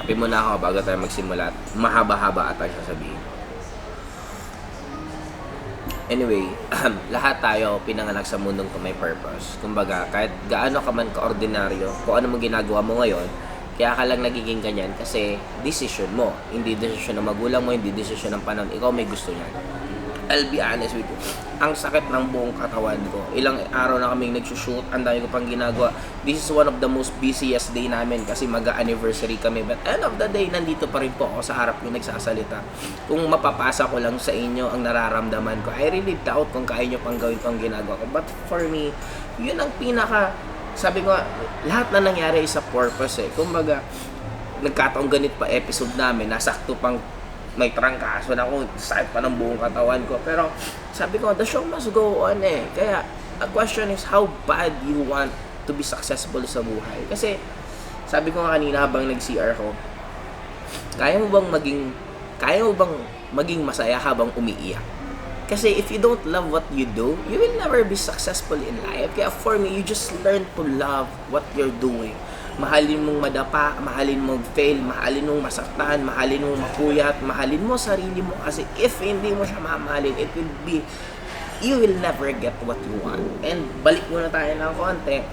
Kape muna ako bago tayo magsimula. Mahaba-haba ata siya sabihin. Anyway, lahat tayo pinanganak sa mundong to may purpose. Kumbaga, kahit gaano ka man ka-ordinaryo, kung ano mo ginagawa mo ngayon, kaya ka lang nagiging ganyan kasi decision mo. Hindi decision ng magulang mo, hindi decision ng panahon. Ikaw may gusto niyan. I'll be honest with you. Ang sakit ng buong katawan ko. Ilang araw na kaming nagsushoot. Ang dami ko pang ginagawa. This is one of the most busiest day namin kasi mag-anniversary kami. But end of the day, nandito pa rin po ako sa harap yung nagsasalita. Kung mapapasa ko lang sa inyo ang nararamdaman ko, I really doubt kung kaya nyo pang gawin pang ginagawa ko. But for me, yun ang pinaka... Sabi ko, lahat na nangyari is a purpose eh. Kumbaga, nagkataong ganit pa episode namin, nasakto pang may trangkaso na ako, sakit pa ng buong katawan ko. Pero sabi ko, the show must go on eh. Kaya, a question is how bad you want to be successful sa buhay. Kasi, sabi ko nga kanina habang nag-CR ko, kaya mo bang maging masaya habang umiiyak? Kasi if you don't love what you do, you will never be successful in life. Kaya for me, you just learn to love what you're doing. Mahalin mong madapa, mahalin mong fail, mahalin mong masaktan, mahalin mong mapuyat, mahalin mo sarili mo. Kasi if hindi mo siya mamahalin, you will never get what you want. And balik muna tayo ng konti.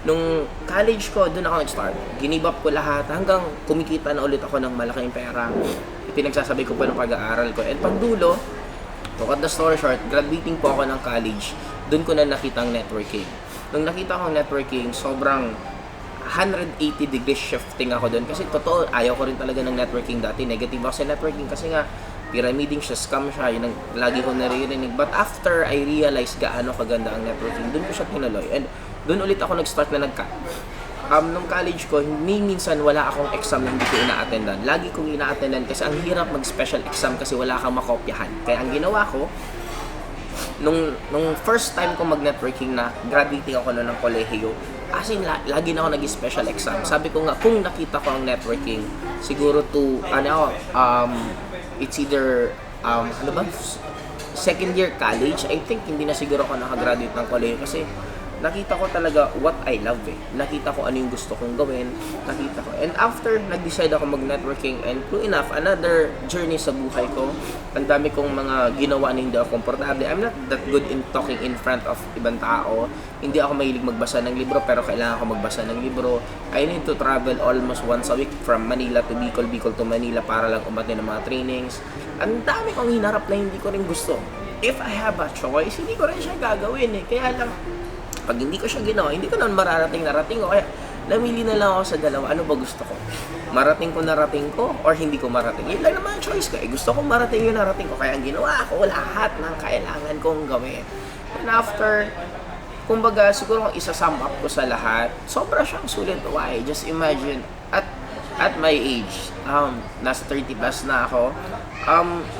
Nung college ko, doon ako nag-start. Ginibap ko lahat hanggang kumikita na ulit ako ng malaking pera. Pinagsasabi ko pa ng pag-aaral ko. And pagdulo, to cut the story short, graduating po ako ng college. Doon ko na nakita ang networking. Nung nakita ko ang networking, sobrang 180 degrees shifting ako doon. Kasi totoo, ayaw ko rin talaga ng networking dati. Negative ako sa networking kasi nga, pyramiding siya, scam siya. Yun ang lagi ko naririnig. But after I realized gaano kaganda ang networking, doon ko siya tinuloy. And doon ulit ako nag-start na nung college ko, minsan wala akong exam na hindi ko ina-attendan. Lagi kong ina-attendan kasi ang hirap mag-special exam kasi wala kang makopyahan. Kaya ang ginawa ko, nung first time ko mag-networking na graduating ako ng kolehiyo, as in, lagi na ako nag-special exam. Sabi ko nga, kung nakita ko ang networking, siguro it's either, second year college, I think hindi na siguro ako nakagraduate ng kolehiyo kasi nakita ko talaga what I love eh. Nakita ko ano yung gusto kong gawin. Nakita ko. And after, nag-decide ako mag-networking and true enough, another journey sa buhay ko. Ang dami kong mga ginawa na hindi ako komportable. I'm not that good in talking in front of ibang tao. Hindi ako mahilig magbasa ng libro pero kailangan ko magbasa ng libro. I need to travel almost once a week from Manila to Bicol, Bicol to Manila para lang umattend ng mga trainings. Ang dami kong hinarap na hindi ko rin gusto. If I have a choice, hindi ko rin siya gagawin eh. Kaya lang, pag hindi ko siya ginawa, hindi ko naman narating ko. Kaya namili na lang ako sa dalawa. Ano ba gusto ko? Marating ko narating ko or hindi ko marating? Yun lang naman ang choice ko. Gusto kong marating yung narating ko. Kaya ang ginawa ko lahat ng kailangan kong gawin. And after, kumbaga, siguro kung isa-sum up ko sa lahat, sobra siyang sulit. Why? Just imagine, at my age, nasa 30 plus na ako,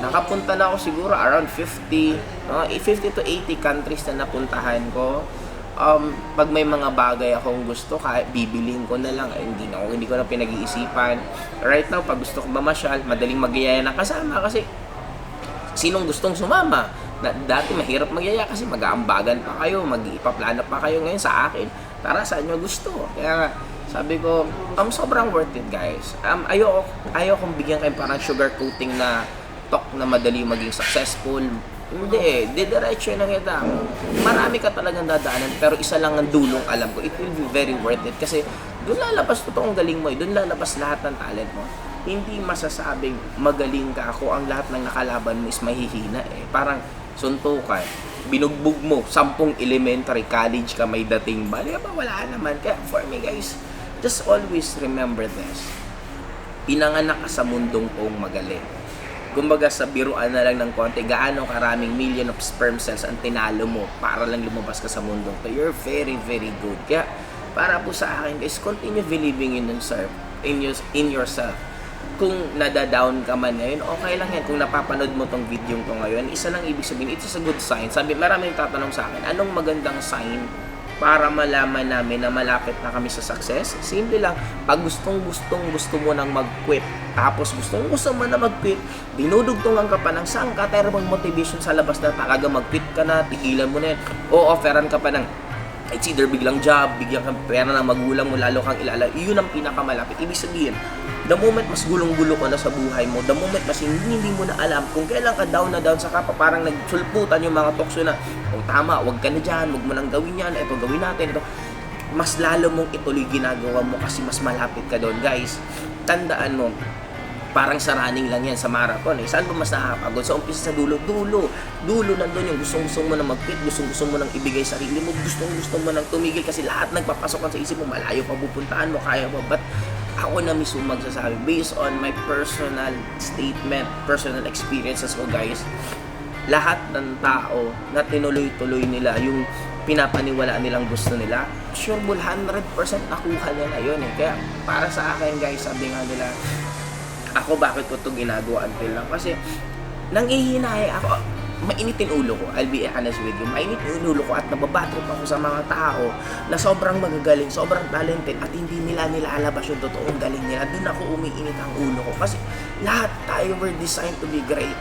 nakapunta na ako siguro around 50 to 80 countries na napuntahan ko. Pag may mga bagay akong gusto, kahit bibiliin ko na lang, hindi ko na pinag-iisipan. Right now, pag gusto ko mamasyal, madaling magyaya ng kasama kasi sinong gustong sumama? Dati mahirap magyaya kasi mag-aambagan pa kayo, mag-ipaplano pa kayo. Ngayon sa akin, tara saan nyo gusto. Kaya sabi ko, sobrang worth it guys. Ayokong bigyan kayo parang sugar coating na talk na madali maging successful. Hindi, didiretso na kita. Marami ka talagang dadaanan pero isa lang ang dulong alam ko. It will be very worth it kasi doon lalabas totoong galing mo eh. Doon lalabas lahat ng talent mo. Hindi masasabing magaling ka ako ang lahat ng nakalaban mo is mahihina eh. Parang suntukan, binugbog mo, 10 elementary, college ka, may dating ba? Di ba? Wala naman. Kaya for me guys, just always remember this. Pinanganak ka sa mundong kong magaling. Kumbaga sa biruan na lang ng konti, gaano karaming million of sperm cells ang tinalo mo para lang lumabas ka sa mundo. So you're very, very good. Kaya para po sa akin guys, continue believing in yourself. Kung nadadown ka man ngayon, okay lang yan. Kung napapanood mo tong video ko ngayon, isa lang ibig sabihin, it's a good sign. Sabi, maraming tatanong sa akin, anong magandang sign para malaman namin na malapit na kami sa success? Simple lang, pag gusto mo nang mag-quit, tapos gusto mo na mag-quit, dinudugtungan ka pa ng saan ka, pero bang motivation sa labas na talaga mag-quit ka na, tigilan mo na yan, o offeran ka pa ng it's either biglang job, bigyan kang pera ng magulang mo, lalo kang ilala, yun ang pinakamalapit. Ibig sabihin, the moment mas gulong-gulo ka na sa buhay mo, the moment mas hindi mo na alam kung kailan ka down na down sa kapa, parang nagsulputan yung mga tukso na, tama, wag ka na dyan, wag mo nang gawin yan, ito gawin natin, ito. Mas lalo mong ituloy ginagawa mo kasi mas malapit ka doon. Guys, tandaan mo, parang sa running lang yan, sa marathon. Saan ba mas nakakapagod? Sa umpisa sa dulo nandun yung gustong-gusto mo na mag-quit, gustong-gusto mo nang ibigay sarili mo, gustong-gusto mo nang tumigil kasi lahat nagpapasok sa isip mo, malayo pa pupuntahan mo, kaya mo. But ako na mismo magsasabi, based on my personal statement, personal experiences ko, guys, lahat ng tao na tinuloy-tuloy nila yung pinapaniwalaan nilang gusto nila, sure 100% nakuha nila yun eh. Kaya para sa akin, guys, sabi nga nila, ako bakit ko ito ginagawa until lang, kasi nanghihinay ako, mainitin ulo ko, I'll be honest with you, mainitin ulo ko at nababatrip ako sa mga tao na sobrang magagaling, sobrang talented at hindi nila nilalabas yung totoong galing nila. Doon ako umiinit ang ulo ko kasi lahat tayo were designed to be great.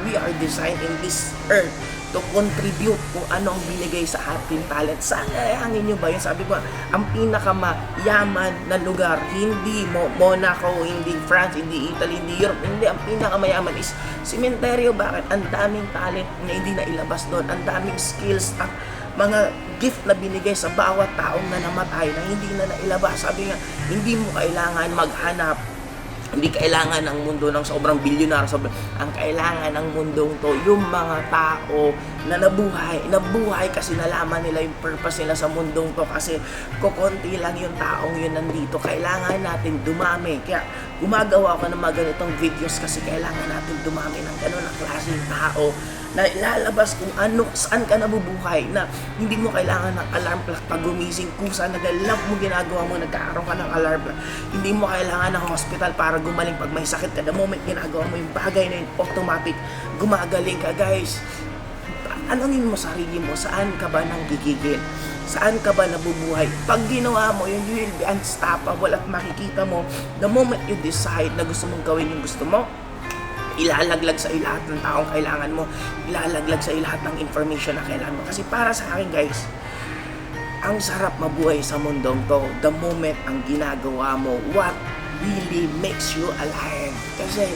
We are designed in this earth to contribute kung ano ang binigay sa ating talent. Sayangin nyo ba yun? Sabi ko, ang pinakamayaman na lugar, hindi Monaco, hindi France, hindi Italy, hindi Europe, hindi. Ang pinakamayaman is sementeryo. Bakit? Ang daming talent na hindi na ilabas doon. Ang daming skills, ang mga gift na binigay sa bawat taong na namatay na hindi na nailabas. Sabi nga, hindi mo kailangan maghanap. Hindi kailangan ng mundo ng sobrang bilyonar. Ang kailangan ng mundong to, yung mga tao na nabuhay kasi nalaman nila yung purpose nila sa mundong to. Kasi kukunti lang yung taong yun nandito. Kailangan natin dumami. Kaya gumagawa ko ng mga ganitong videos kasi kailangan natin dumami ng gano'n na klaseng tao na ilalabas kung ano, saan ka nabubuhay, na hindi mo kailangan ng alarm clock pag gumising, kung saan nag-love mo ginagawa mo, nagkakaroon ka ng alarm clock. Hindi mo kailangan ng hospital para gumaling pag may sakit ka. The moment ginagawa mo yung bagay na yun, automatic, gumagaling ka, guys. Anongin mo sarili mo, saan ka ba nang gigigil? Saan ka ba nabubuhay? Pag ginawa mo yun, you will be unstoppable at makikita mo, the moment you decide na gusto mong gawin yung gusto mo, ilalaglag sa iyo lahat ng taong kailangan mo, ilalaglag sa iyo lahat ng information na kailangan mo. Kasi para sa akin, guys, ang sarap mabuhay sa mundong to, the moment ang ginagawa mo, what really makes you alive. Kasi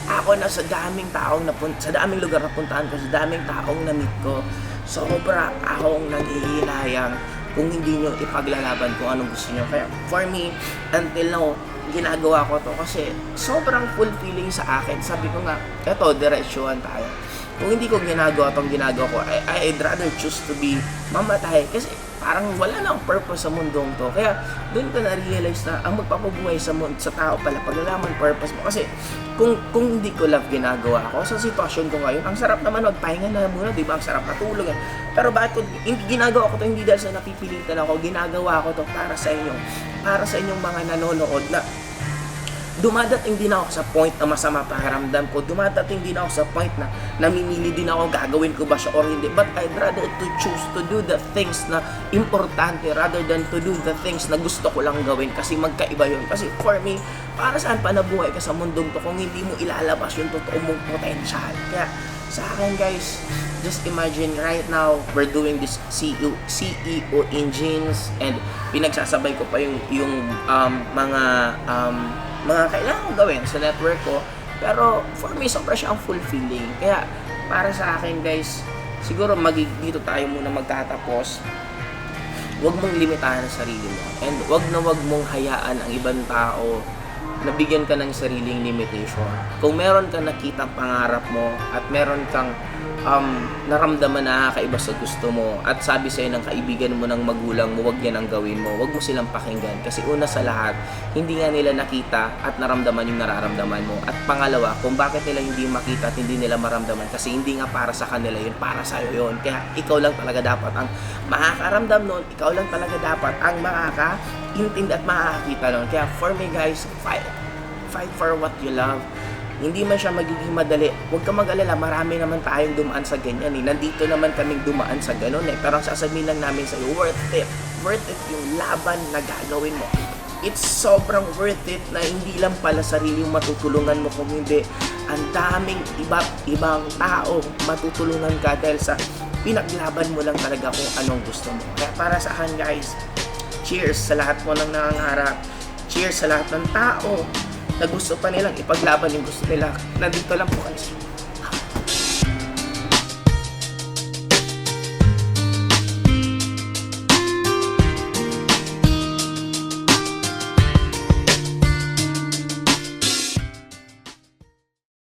ako na sa daming taong sa daming lugar na puntahan ko, sa daming taong na-meet ko, sobra akong nanghihinayang kung hindi nyo ipaglalaban kung anong gusto nyo. Kaya for me, until now, ginagawa ko to kasi sobrang fulfilling sa akin. Sabi ko nga, eto, diretsyohan tayo. Kung hindi ko ginagawa ko, I'd rather choose to be mamatay kasi parang wala na ang purpose sa mundong to. Kaya doon ko na-realize na ang magpapabuhay sa tao pala pag nalaman purpose mo. Kasi kung hindi ko love ginagawa ko, sa sitwasyon ko ngayon, ang sarap naman magpahinga na muna, di ba? Ang sarap matulog. Pero bakit ko ginagawa ko to hindi dahil sa napipilitan ako, ginagawa ko to para sa inyo. Para sa inyong mga nanonood na dumadating din ako sa point na masama pakiramdam ko. Dumadating din ako sa point na namimili din ako, gagawin ko ba siya or hindi. But I'd rather to choose to do the things na importante rather than to do the things na gusto ko lang gawin kasi magkaiba yun. Kasi for me, para saan pa nabuhay ka sa mundong to kung hindi mo ilalabas yung totoo mong potential. Kaya sa akin, guys, just imagine right now we're doing this CEO engines and pinagsasabay ko pa yung mga kailangan kong gawin sa network ko. Pero for me, sobra siyang fulfilling. Kaya para sa akin, guys, siguro dito tayo muna magtatapos. Huwag mong limitahan ang sarili mo. And huwag mong hayaan ang ibang tao na bigyan ka ng sariling limitation. Kung meron kang nakitang pangarap mo at meron kang naramdaman na kakaiba sa gusto mo at sabi sa'yo ng kaibigan mo, ng magulang mo, wag yan ang gawin mo, wag mo silang pakinggan kasi una sa lahat, hindi nga nila nakita at naramdaman yung nararamdaman mo. At pangalawa, kung bakit nila hindi makita at hindi nila maramdaman kasi hindi nga para sa kanila yun, para sa'yo yun. Kaya ikaw lang talaga dapat ang makakaramdam nun, ikaw lang talaga dapat ang makakaintindi at makakakita nun. Kaya for me, guys, fight for what you love. Hindi man siya magiging madali. Huwag ka mag-alala, marami naman tayong dumaan sa ganyan eh. Nandito naman kaming dumaan sa ganun eh. Pero ang sasabihin lang namin sa'yo, worth it. Worth it yung laban na gagawin mo. It's sobrang worth it na hindi lang pala sarili yung matutulungan mo, kung hindi ang daming ibang tao matutulungan ka dahil sa pinaglaban mo lang talaga kung anong gusto mo. Kaya para sa akin, guys, cheers sa lahat mo ng nangangarap. Cheers sa lahat ng tao na gusto pa nilang ipaglaban yung gusto nila. Nandito lang po kayo.